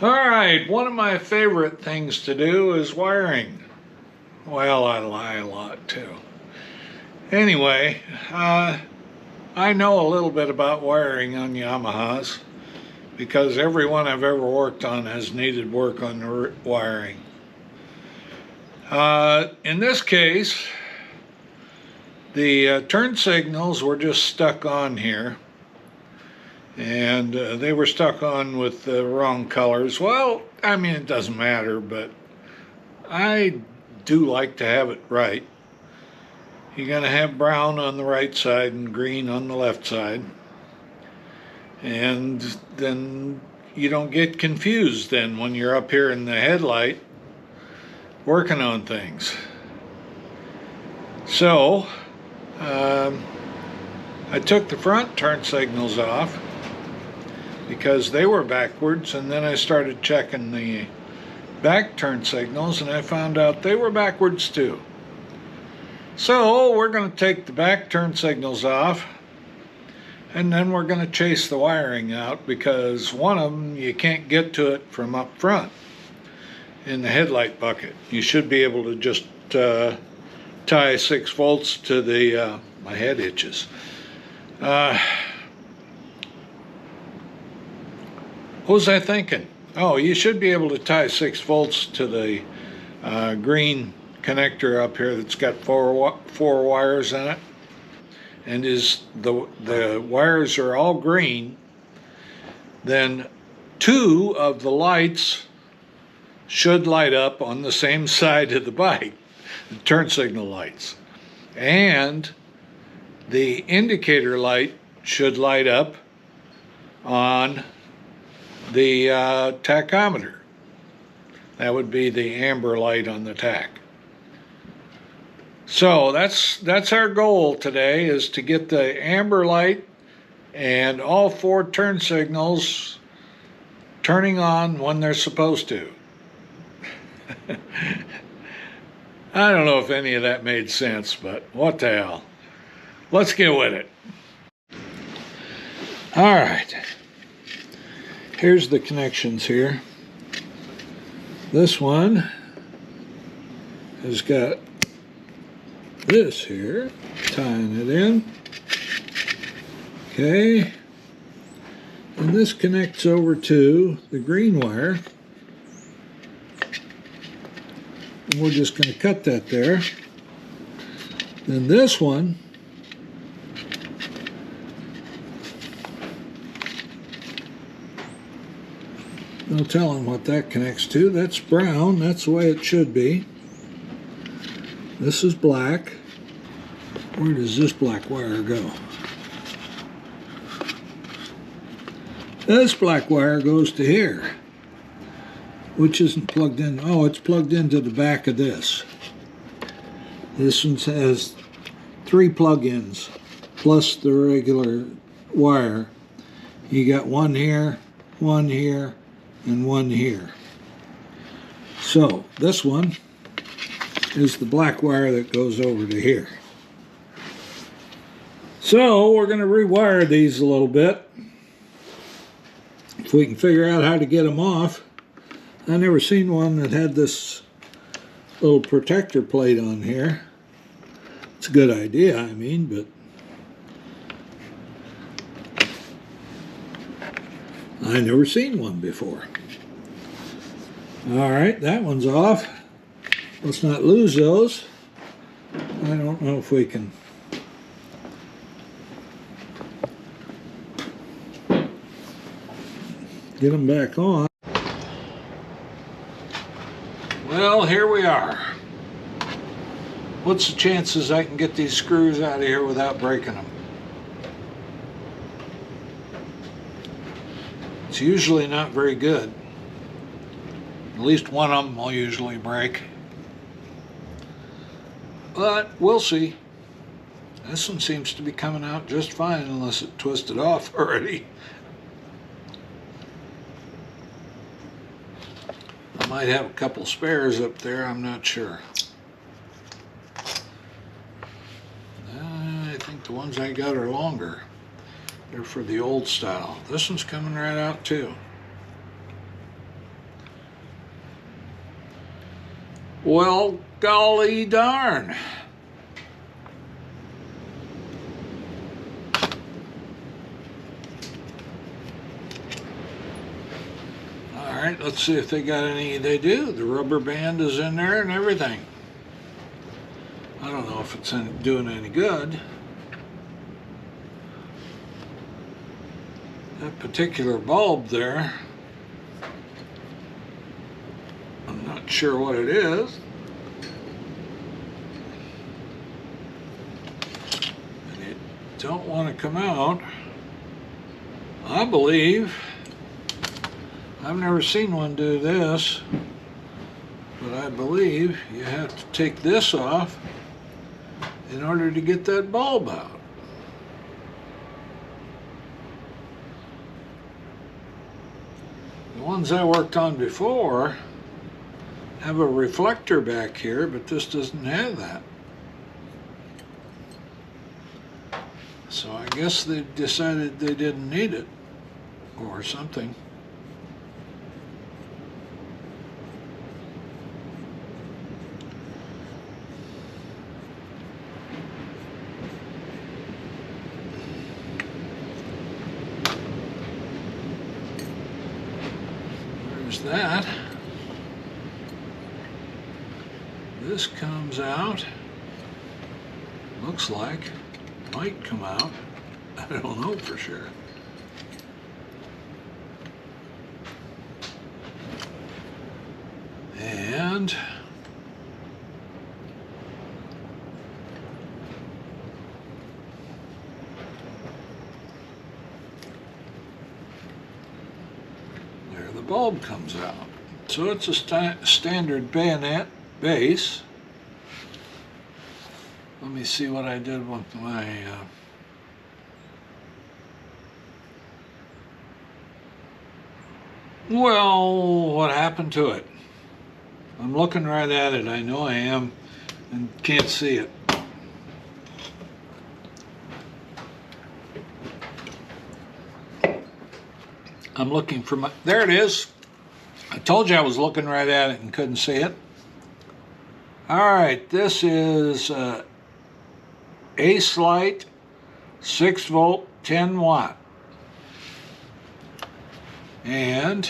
Alright, one of my favorite things to do is wiring. Well, I lie a lot too. Anyway, I know a little bit about wiring on Yamahas because every one I've ever worked on has needed work on the wiring. In this case, the turn signals were just stuck on here. And they were stuck on with the wrong colors. Well, I mean, it doesn't matter, but I do like to have it right. You're going to have brown on the right side and green on the left side. And then you don't get confused then when you're up here in the headlight working on things. So, I took the front turn signals off because they were backwards, and then I started checking the back turn signals and I found out they were backwards too. So we're going to take the back turn signals off and then we're going to chase the wiring out, because one of them you can't get to it from up front in the headlight bucket. You should be able to just tie 6 volts to the my head itches. What was I thinking? Oh, you should be able to tie 6 volts to the green connector up here that's got four wires in it. And the wires are all green, then 2 of the lights should light up on the same side of the bike, the turn signal lights. And the indicator light should light up on the tachometer. That would be the amber light on the tach. So that's our goal today, is to get the amber light and all 4 turn signals turning on when they're supposed to. I don't know if any of that made sense, but what the hell. Let's get with it. All right. Here's the connections here. This one has got this here, tying it in. Okay. And this connects over to the green wire. And we're just going to cut that there. Then this one no telling what that connects to. That's brown. That's the way it should be. This is black. Where does this black wire go? This black wire goes to here, which isn't plugged in. Oh, it's plugged into the back of this. This one has 3 plug-ins plus the regular wire. You got one here, and one here. So this one is the black wire that goes over to here. So we're going to rewire these a little bit, if we can figure out how to get them off. I never seen one that had this little protector plate on here. It's a good idea, I mean, but I never seen one before. All right, that one's off. Let's not lose those. I don't know if we can get them back on. Well, here we are. What's the chances I can get these screws out of here without breaking them? It's usually not very good. At least one of them will usually break. But we'll see. This one seems to be coming out just fine unless it twisted off already. I might have a couple spares up there, I'm not sure. I think the ones I got are longer. They're for the old style. This one's coming right out too. Well, golly darn. Alright, let's see if they got any. They do. The rubber band is in there and everything. I don't know if it's doing any good. That particular bulb there, I'm not sure what it is. And it don't want to come out. I believe, I've never seen one do this, but I believe you have to take this off in order to get that bulb out. The ones I worked on before have a reflector back here, but this doesn't have that. So I guess they decided they didn't need it or something. There's that. This comes out. Looks like. Might come out. I don't know for sure. And there the bulb comes out. So it's a standard bayonet base. Let me see what I did with my well, what happened to it? I'm looking right at it. I know I am, and can't see it. I'm looking for my, there it is. I told you I was looking right at it and couldn't see it. All right, this is Ace Light, 6 volt, 10 watt. And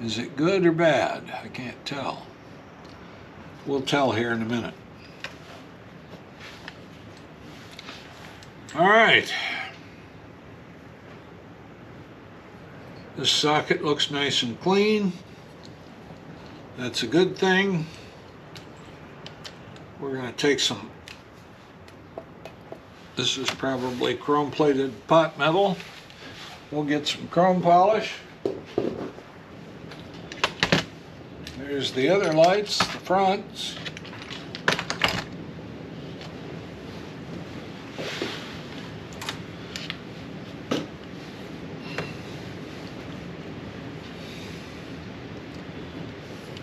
is it good or bad? I can't tell. We'll tell here in a minute. All right. This socket looks nice and clean. That's a good thing. We're going to take some, this is probably chrome plated pot metal. We'll get some chrome polish. There's the other lights, the fronts.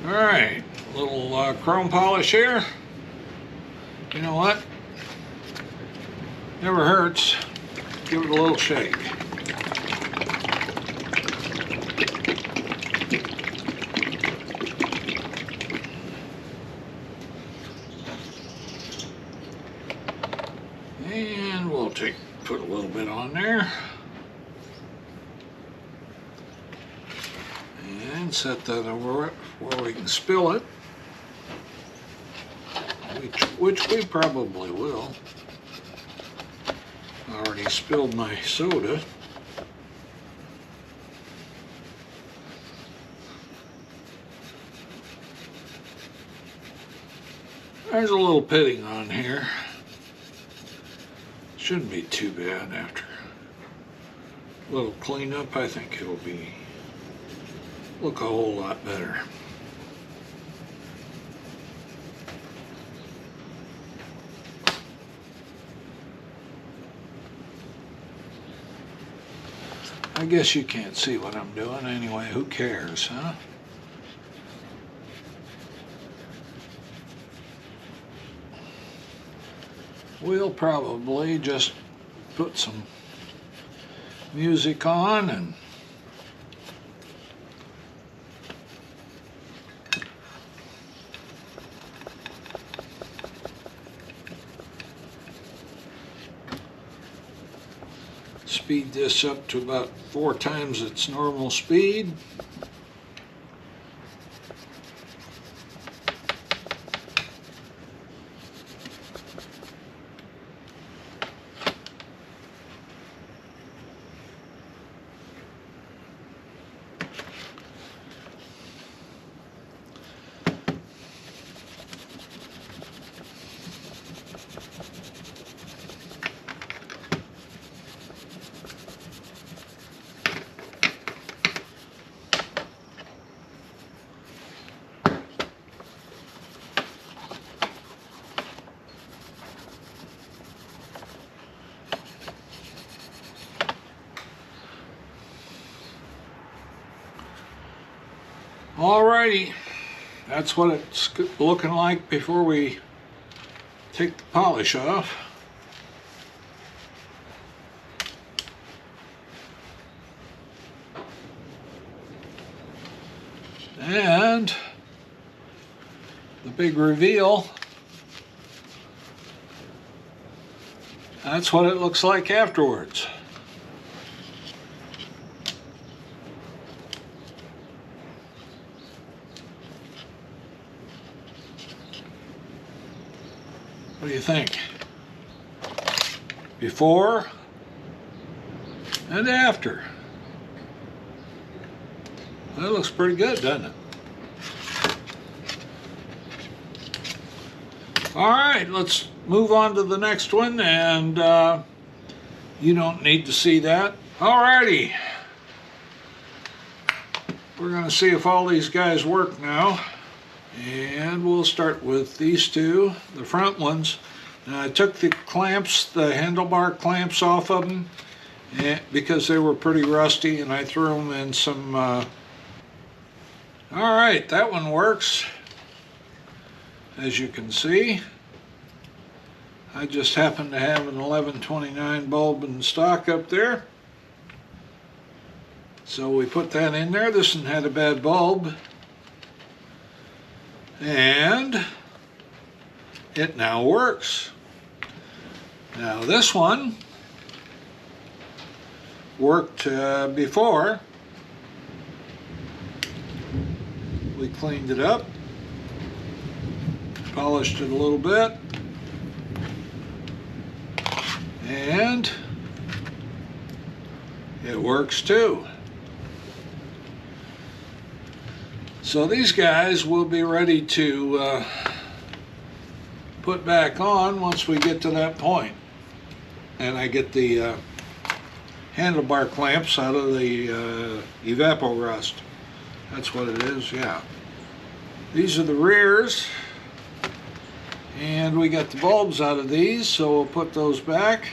All right, a little chrome polish here. You know what? Never hurts. Give it a little shake. And we'll put a little bit on there. And set that over it where we can spill it. Which we probably will. I already spilled my soda. There's a little pitting on here. Shouldn't be too bad after a little cleanup. I think it'll look a whole lot better. I guess you can't see what I'm doing anyway. Who cares, huh? We'll probably just put some music on and speed this up to about 4 times its normal speed. Alrighty, that's what it's looking like before we take the polish off. And the big reveal, that's what it looks like afterwards. What do you think? Before and after. That looks pretty good, doesn't it? All right, let's move on to the next one, and you don't need to see that. All righty. We're going to see if all these guys work now. And we'll start with these two, the front ones. Now I took the clamps, the handlebar clamps off of them because they were pretty rusty, and I threw them in some... All right, that one works. As you can see, I just happen to have an 1129 bulb in stock up there. So we put that in there. This one had a bad bulb. And it now works. Now this one worked before. We cleaned it up, polished it a little bit, and it works too. So these guys will be ready to put back on once we get to that point. And I get the handlebar clamps out of the evapor rust. That's what it is, yeah. These are the rears. And we got the bulbs out of these, so we'll put those back.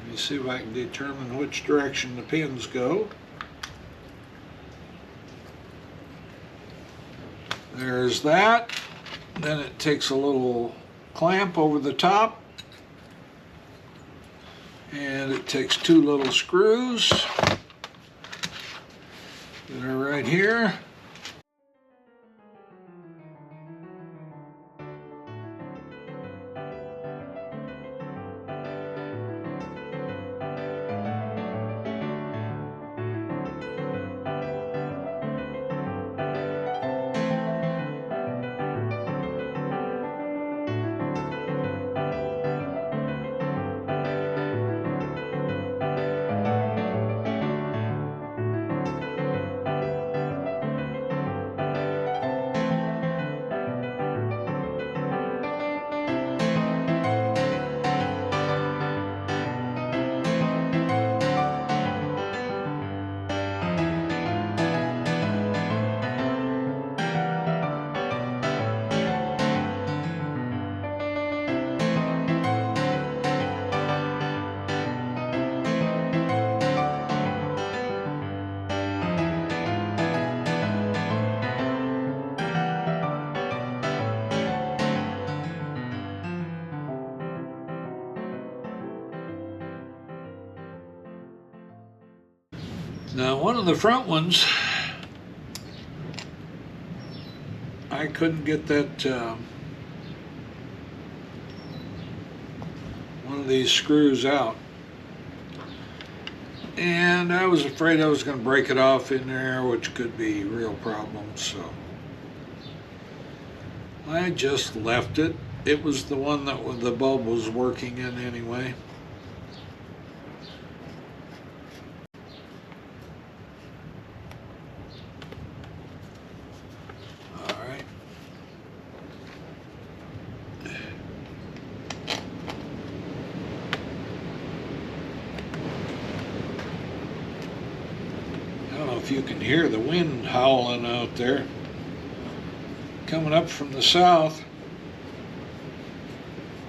Let me see if I can determine which direction the pins go. There's that. Then it takes a little clamp over the top, and it takes 2 little screws that are right here. Now, one of the front ones, I couldn't get that one one of these screws out. And I was afraid I was going to break it off in there, which could be a real problem, so I just left it. It was the one that the bulb was working in anyway. Alright. I don't know if you can hear the wind howling out there, coming up from the south,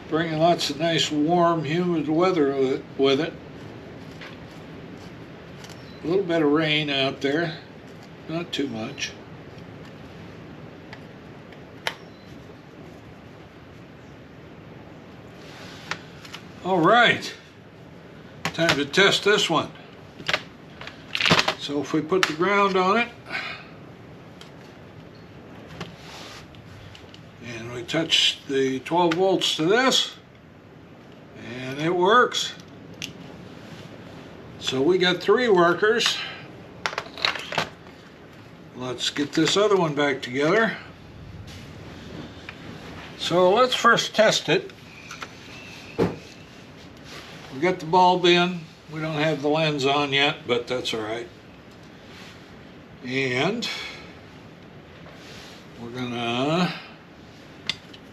bringing lots of nice warm humid weather with it. A little bit of rain out there, not too much. All right, time to test this one. So if we put the ground on it, and we touch the 12 volts to this, and it works. So we got 3 workers. Let's get this other one back together. So let's first test it. We got the bulb in. We don't have the lens on yet, but that's all right. And we're gonna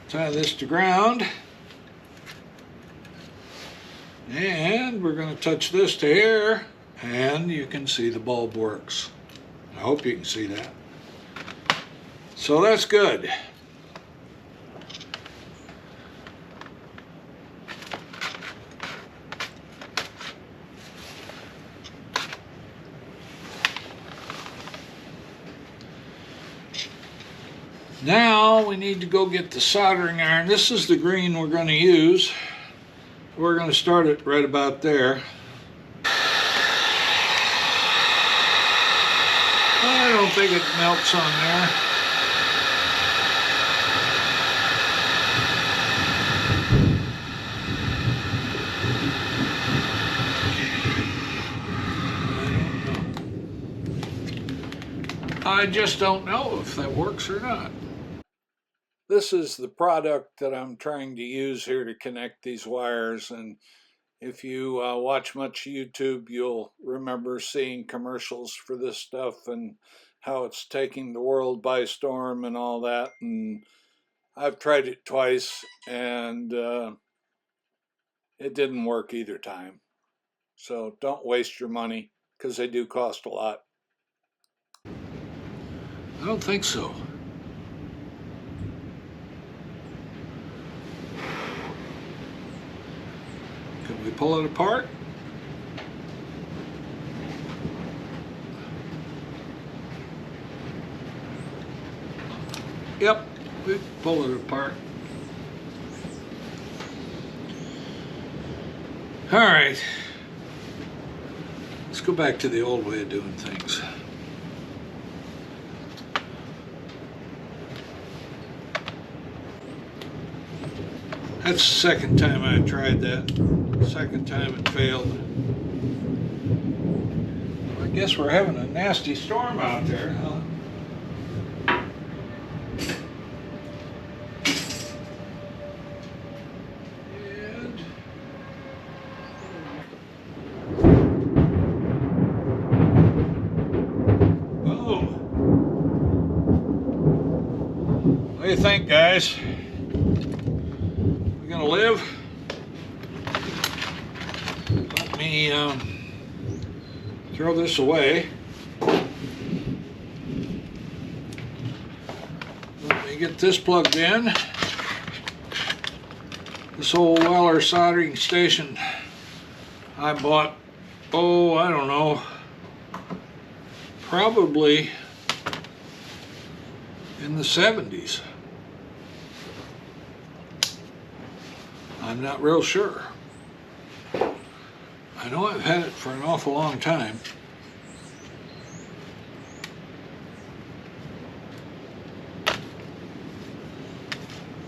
tie this to ground, and we're gonna touch this to here, and you can see the bulb works. I hope you can see that. So that's good. Now we need to go get the soldering iron. This is the green we're going to use. We're going to start it right about there. I don't think it melts on there. I just don't know if that works or not. This is the product that I'm trying to use here to connect these wires, and if you watch much YouTube, you'll remember seeing commercials for this stuff and how it's taking the world by storm and all that. And I've tried it twice, and it didn't work either time. So don't waste your money, because they do cost a lot. I don't think so. Can we pull it apart? Yep, we pull it apart. All right, let's go back to the old way of doing things. That's the second time I tried that. Second time it failed. I guess we're having a nasty storm out there, huh? And boom. What do you think, guys? We gonna live? Let me throw this away. Let me get this plugged in. This old Weller soldering station I bought, oh, I don't know, probably in the 70s. I'm not real sure. I know I've had it for an awful long time.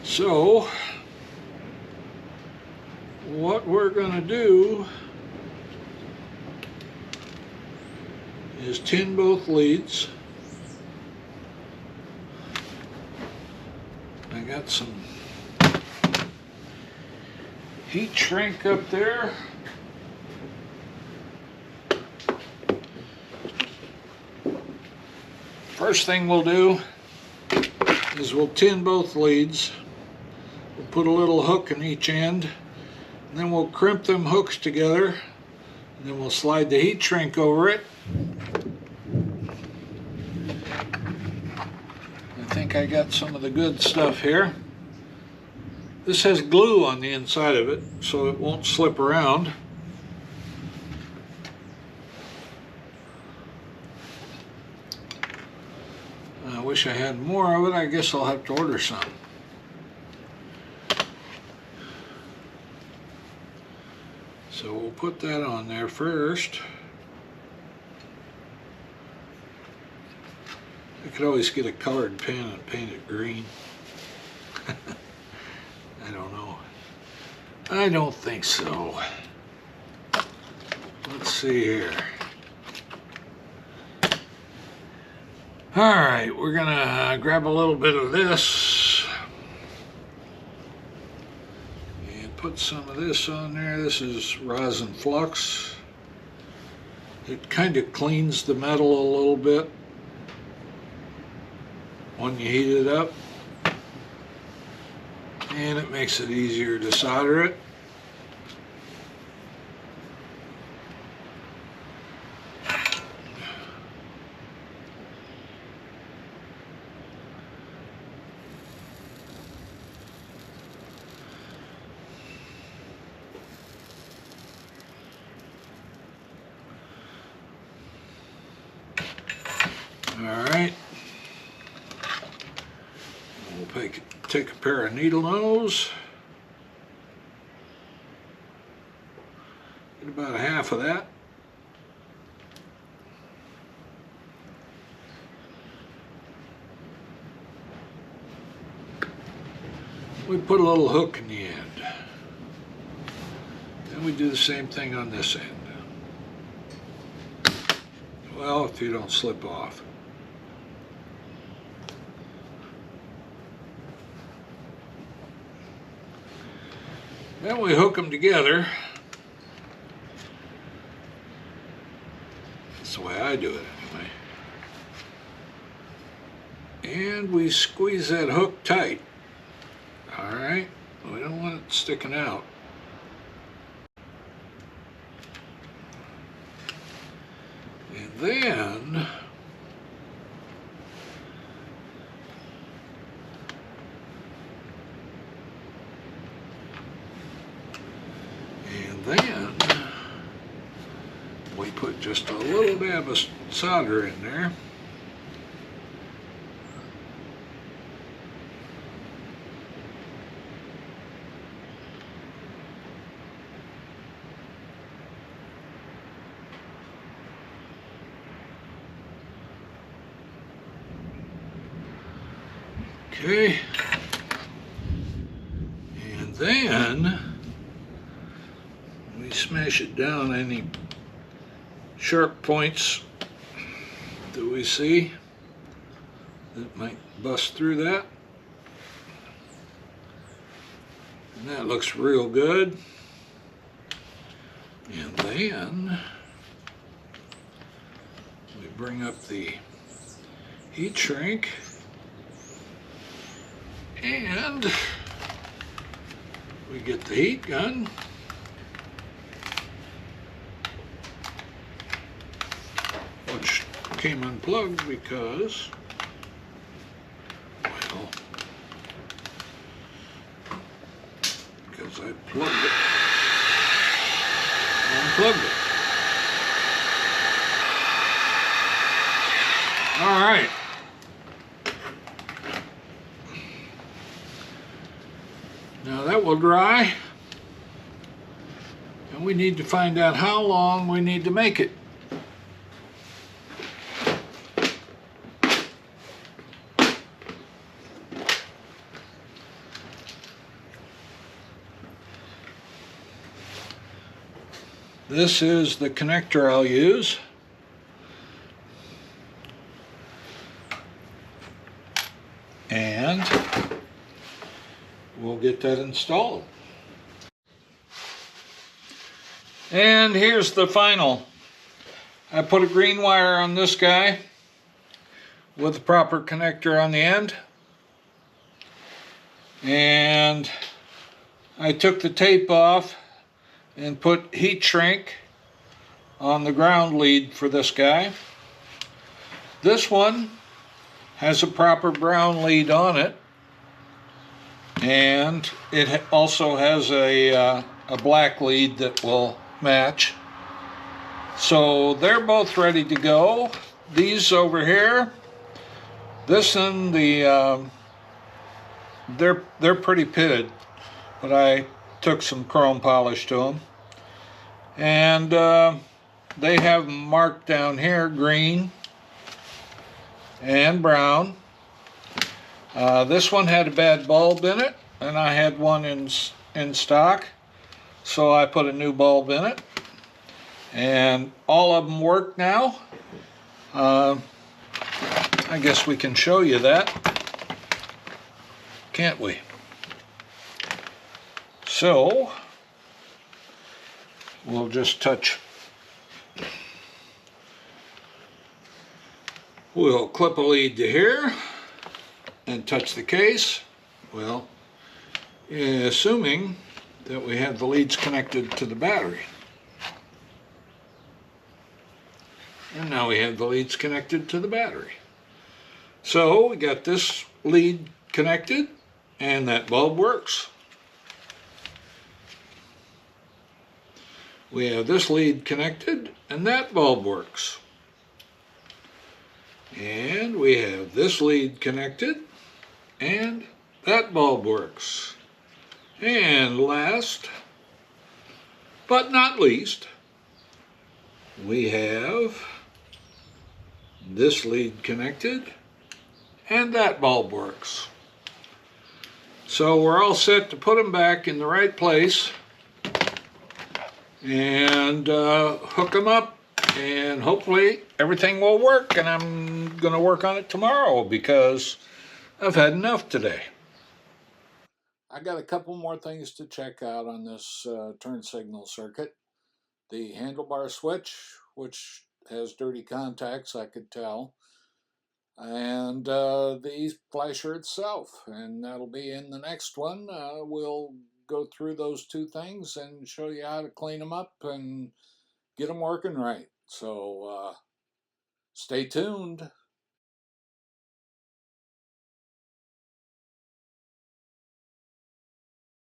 So what we're going to do is tin both leads. I got some heat shrink up there. First thing we'll do is we'll tin both leads. We'll put a little hook in each end, and then we'll crimp them hooks together, and then we'll slide the heat shrink over it. I think I got some of the good stuff here. This has glue on the inside of it, so it won't slip around. I wish I had more of it. I guess I'll have to order some. So we'll put that on there first. I could always get a colored pen and paint it green. I don't know. I don't think so. Let's see here. Alright, we're gonna grab a little bit of this and put some of this on there. This is rosin flux. It kind of cleans the metal a little bit when you heat it up, and it makes it easier to solder it. All right. We'll take a pair of needle nose, get about a half of that. We put a little hook in the end. Then we do the same thing on this end. Well, if you don't slip off. Then we hook them together. That's the way I do it anyway. And we squeeze that hook tight. All right, we don't want it sticking out. And then we put just a little dab of solder in there. Okay, and then we smash it down any sharp points that we see that might bust through that. And that looks real good. And then we bring up the heat shrink and we get the heat gun. Which came unplugged because, well, because I plugged it, unplugged it. All right. Now that will dry, and we need to find out how long we need to make it. This is the connector I'll use. And we'll get that installed. And here's the final. I put a green wire on this guy with the proper connector on the end. And I took the tape off and put heat shrink on the ground lead for this guy. This one has a proper brown lead on it, and it also has a black lead that will match. So they're both ready to go. These over here, this and the they're pretty pitted, but I took some chrome polish to them, and they have marked down here green and brown. This one had a bad bulb in it, and I had one in stock, so I put a new bulb in it, and all of them work now. I guess we can show you that, can't we? So we'll just we'll clip a lead to here and touch the case. Well, assuming that we have the leads connected to the battery. And now we have the leads connected to the battery. So we got this lead connected, and that bulb works. We have this lead connected, and that bulb works. And we have this lead connected, and that bulb works. And last but not least, we have this lead connected, and that bulb works. So we're all set to put them back in the right place and hook them up, and hopefully everything will work. And I'm going to work on it tomorrow because I've had enough today. I got a couple more things to check out on this turn signal circuit. The handlebar switch, which has dirty contacts, I could tell, and the flasher itself, and that'll be in the next one. We'll go through those two things and show you how to clean them up and get them working right. So stay tuned.